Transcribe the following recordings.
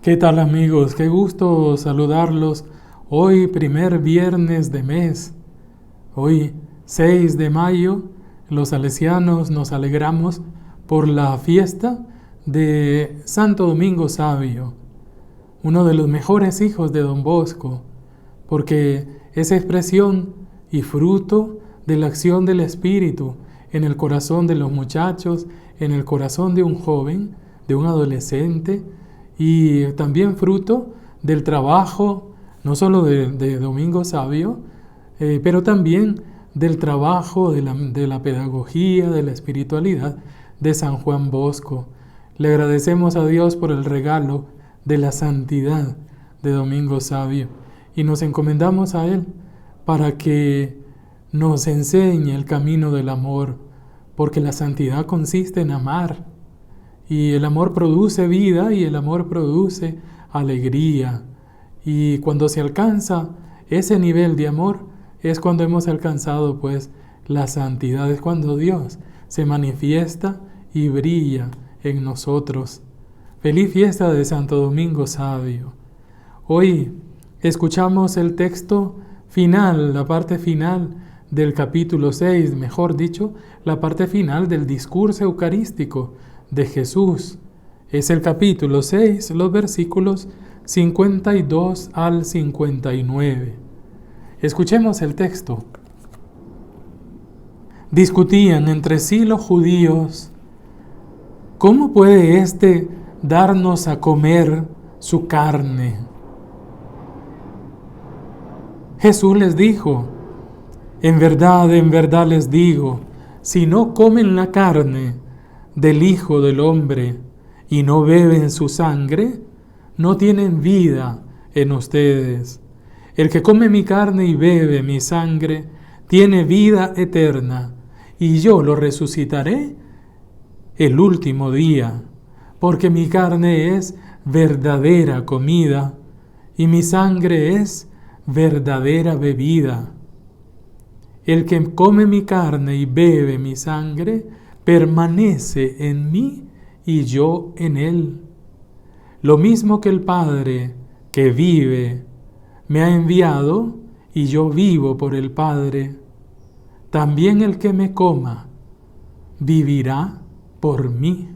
¿Qué tal amigos? Qué gusto saludarlos. Hoy primer viernes de mes. Hoy 6 de mayo, los salesianos nos alegramos por la fiesta de Santo Domingo Sabio, uno de los mejores hijos de Don Bosco, porque es expresión y fruto de la acción del Espíritu en el corazón de los muchachos, en el corazón de un joven, de un adolescente, y también fruto del trabajo, no solo de Domingo Sabio, pero también del trabajo de la pedagogía, de la espiritualidad de San Juan Bosco. Le agradecemos a Dios por el regalo de la santidad de Domingo Sabio y nos encomendamos a Él para que nos enseñe el camino del amor, porque la santidad consiste en amar. Y el amor produce vida y el amor produce alegría. Y cuando se alcanza ese nivel de amor es cuando hemos alcanzado pues la santidad, es cuando Dios se manifiesta y brilla en nosotros. Feliz fiesta de Santo Domingo Sabio. Hoy escuchamos el texto final, la parte final del capítulo 6, mejor dicho, la parte final del discurso eucarístico de Jesús. Es el capítulo 6, los versículos 52 al 59. Escuchemos el texto. Discutían entre sí los judíos: ¿cómo puede éste darnos a comer su carne? Jesús les dijo: en verdad les digo, si no comen la carne del Hijo del Hombre y no beben su sangre, no tienen vida en ustedes. El que come mi carne y bebe mi sangre tiene vida eterna, y yo lo resucitaré el último día, porque mi carne es verdadera comida y mi sangre es verdadera bebida. El que come mi carne y bebe mi sangre permanece en mí y yo en él. Lo mismo que el Padre que vive me ha enviado y yo vivo por el Padre, también el que me coma vivirá por mí.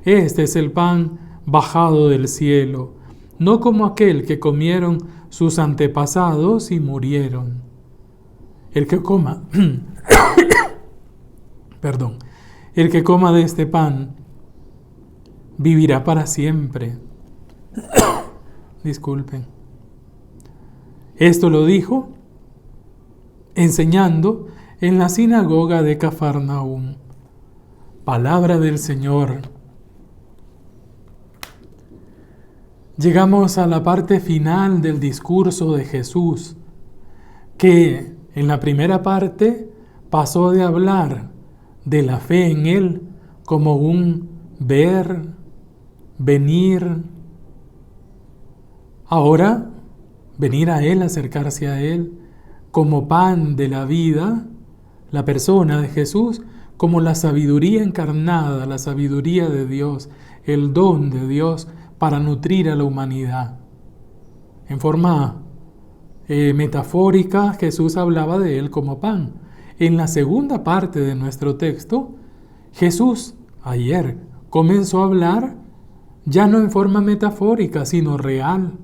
Este es el pan bajado del cielo, no como aquel que comieron sus antepasados y murieron. El que coma, el que coma de este pan vivirá para siempre. Disculpen. Esto lo dijo enseñando en la sinagoga de Cafarnaúm. Palabra del Señor. Llegamos a la parte final del discurso de Jesús, que en la primera parte pasó de hablar de la fe en Él como un ver, venir. Ahora, venir a Él, acercarse a Él como pan de la vida, la persona de Jesús, como la sabiduría encarnada, la sabiduría de Dios, el don de Dios para nutrir a la humanidad. En forma metafórica, Jesús hablaba de Él como pan. En la segunda parte de nuestro texto, Jesús ayer comenzó a hablar ya no en forma metafórica, sino real.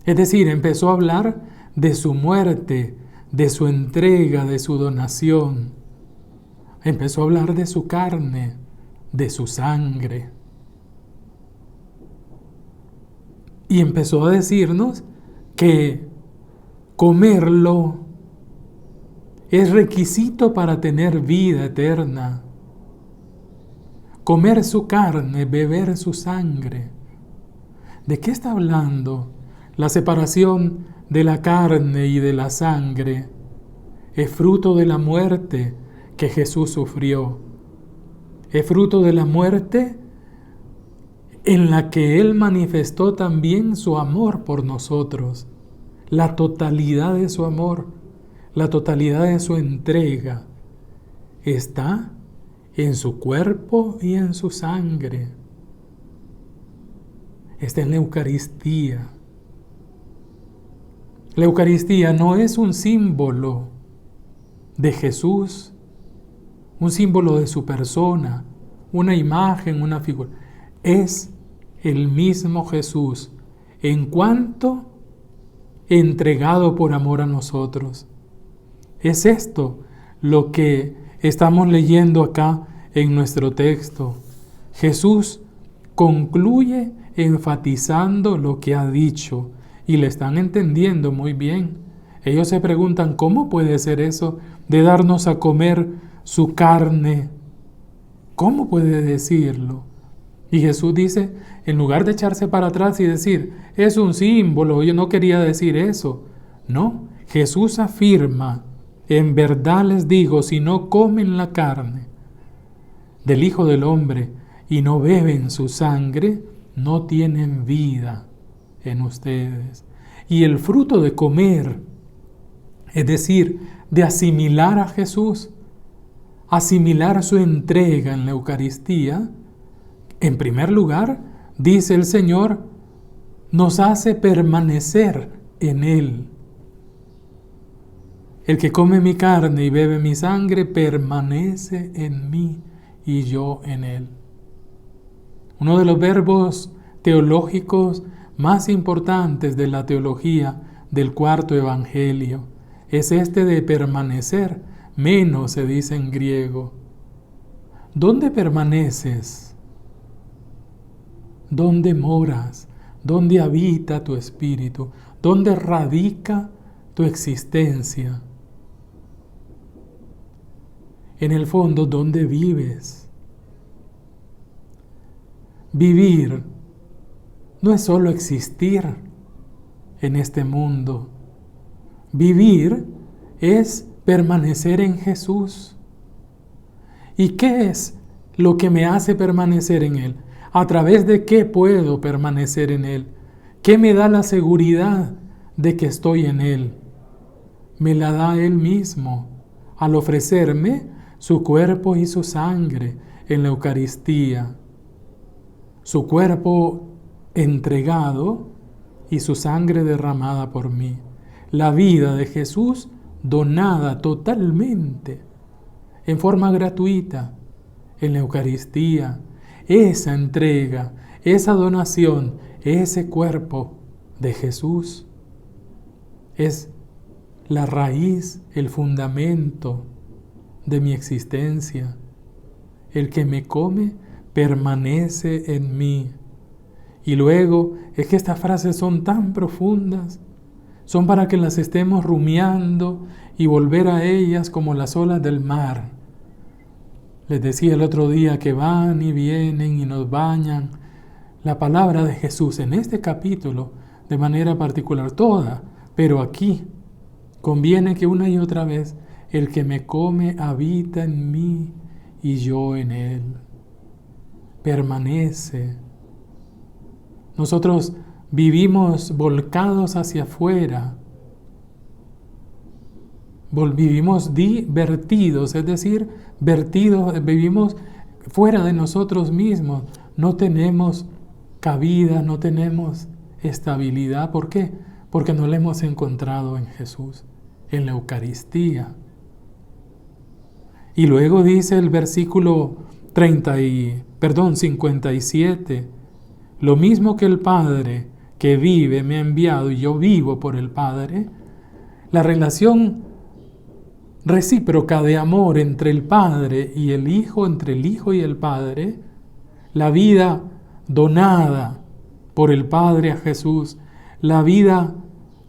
Es decir, empezó a hablar de su muerte, de su entrega, de su donación. Empezó a hablar de su carne, de su sangre. Y empezó a decirnos que comerlo es requisito para tener vida eterna. Comer su carne, beber su sangre. ¿De qué está hablando? La separación de la carne y de la sangre es fruto de la muerte que Jesús sufrió. Es fruto de la muerte en la que Él manifestó también su amor por nosotros, la totalidad de su amor, la totalidad de su entrega, está en su cuerpo y en su sangre. está en la Eucaristía. La Eucaristía no es un símbolo de Jesús, un símbolo de su persona, una imagen, una figura. Es el mismo Jesús en cuanto entregado por amor a nosotros. Es esto lo que estamos leyendo acá en nuestro texto. Jesús concluye enfatizando lo que ha dicho y le están entendiendo muy bien. Ellos se preguntan, ¿cómo puede ser eso de darnos a comer su carne? ¿Cómo puede decirlo? Y Jesús dice, en lugar de echarse para atrás y decir, es un símbolo, yo no quería decir eso. No, Jesús afirma, en verdad les digo, si no comen la carne del Hijo del Hombre y no beben su sangre, no tienen vida en ustedes. Y el fruto de comer, es decir, de asimilar a Jesús, asimilar su entrega en la Eucaristía, en primer lugar, dice el Señor, nos hace permanecer en Él. El que come mi carne y bebe mi sangre permanece en mí y yo en él. Uno de los verbos teológicos más importantes de la teología del cuarto evangelio es este de permanecer. Menos se dice en griego. ¿Dónde permaneces? ¿Dónde moras? ¿Dónde habita tu espíritu? ¿Dónde radica tu existencia? En el fondo, ¿dónde vives? Vivir no es solo existir en este mundo. Vivir es permanecer en Jesús. ¿Y qué es lo que me hace permanecer en Él? ¿A través de qué puedo permanecer en Él? ¿Qué me da la seguridad de que estoy en Él? Me la da Él mismo al ofrecerme su cuerpo y su sangre en la Eucaristía. Su cuerpo entregado y su sangre derramada por mí. La vida de Jesús donada totalmente, en forma gratuita, en la Eucaristía. Esa entrega, esa donación, ese cuerpo de Jesús es la raíz, el fundamento de mi existencia. El que me come permanece en mí. Y luego es que estas frases son tan profundas, son para que las estemos rumiando y volver a ellas como las olas del mar. Les decía el otro día que van y vienen y nos bañan. La palabra de Jesús en este capítulo, de manera particular, toda, pero aquí conviene que una y otra vez el que me come habita en mí y yo en él. Permanece. Nosotros vivimos volcados hacia afuera. Vivimos vertidos, es decir, vivimos fuera de nosotros mismos. No tenemos cabida, no tenemos estabilidad. ¿Por qué? Porque no la hemos encontrado en Jesús, en la Eucaristía. Y luego dice el versículo 57, lo mismo que el Padre que vive me ha enviado y yo vivo por el Padre. La relación recíproca de amor entre el Padre y el Hijo, entre el Hijo y el Padre, la vida donada por el Padre a Jesús, la vida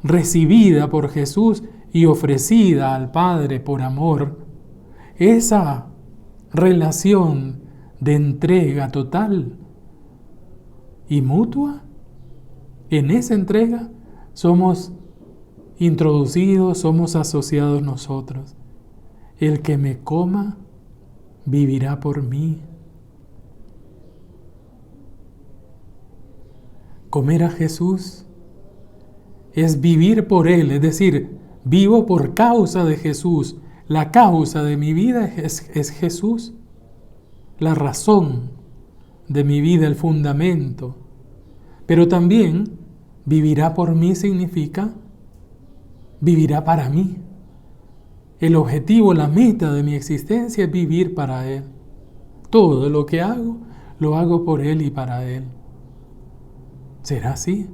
recibida por Jesús y ofrecida al Padre por amor, esa relación de entrega total y mutua, en esa entrega somos introducidos, somos asociados nosotros. El que me coma vivirá por mí. Comer a Jesús es vivir por Él, es decir, vivo por causa de Jesús. La causa de mi vida es Jesús. La razón de mi vida, el fundamento. Pero también vivirá por mí significa vivirá para mí. El objetivo, la meta de mi existencia es vivir para Él. Todo lo que hago, lo hago por Él y para Él. ¿Será así?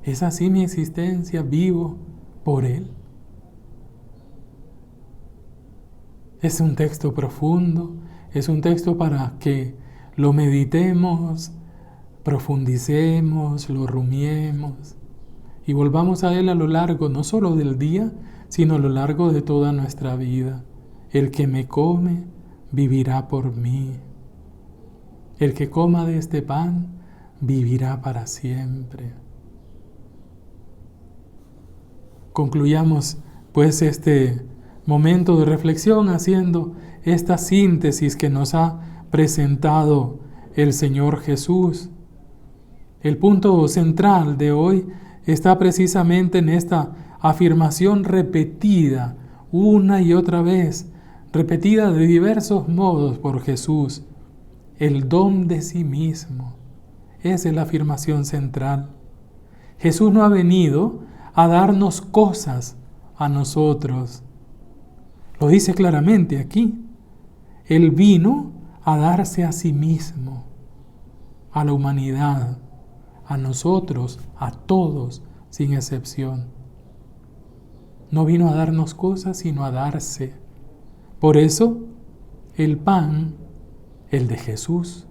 ¿Es así mi existencia? ¿Vivo por Él? Es un texto profundo, es un texto para que lo meditemos, profundicemos, lo rumiemos y volvamos a Él a lo largo no solo del día, sino a lo largo de toda nuestra vida. El que me come, vivirá por mí. El que coma de este pan, vivirá para siempre. Concluyamos pues este momento de reflexión haciendo esta síntesis que nos ha presentado el Señor Jesús. El punto central de hoy está precisamente en esta afirmación repetida una y otra vez, repetida de diversos modos por Jesús. El don de sí mismo. Esa es la afirmación central. Jesús no ha venido a darnos cosas a nosotros. Lo dice claramente aquí. Él vino a darse a sí mismo, a la humanidad, a nosotros, a todos, sin excepción. No vino a darnos cosas, sino a darse. Por eso, el pan, el de Jesús,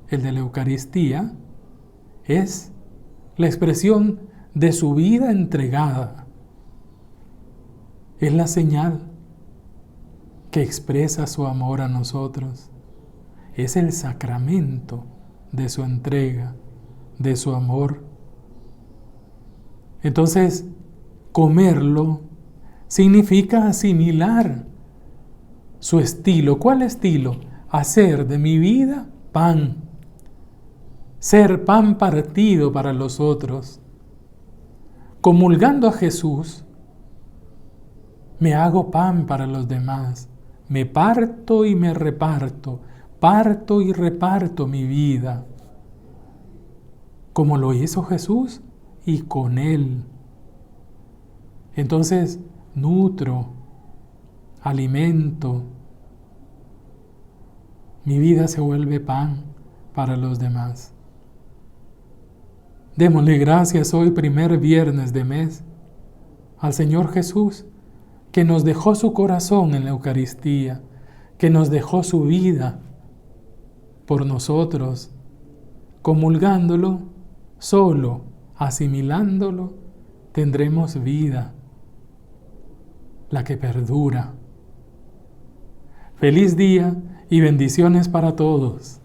el de la Eucaristía, es la expresión de su vida entregada. Es la señal que expresa su amor a nosotros. Es el sacramento de su entrega, de su amor. Entonces, comerlo significa asimilar su estilo. ¿Cuál estilo? Hacer de mi vida pan. Ser pan partido para los otros. Comulgando a Jesús, me hago pan para los demás. Me parto y me reparto. Parto y reparto mi vida. Como lo hizo Jesús y con Él. Entonces, nutro, alimento. Mi vida se vuelve pan para los demás. Démosle gracias hoy, primer viernes de mes, al Señor Jesús, que nos dejó su corazón en la Eucaristía, que nos dejó su vida por nosotros, comulgándolo, solo asimilándolo, tendremos vida, la que perdura. Feliz día y bendiciones para todos.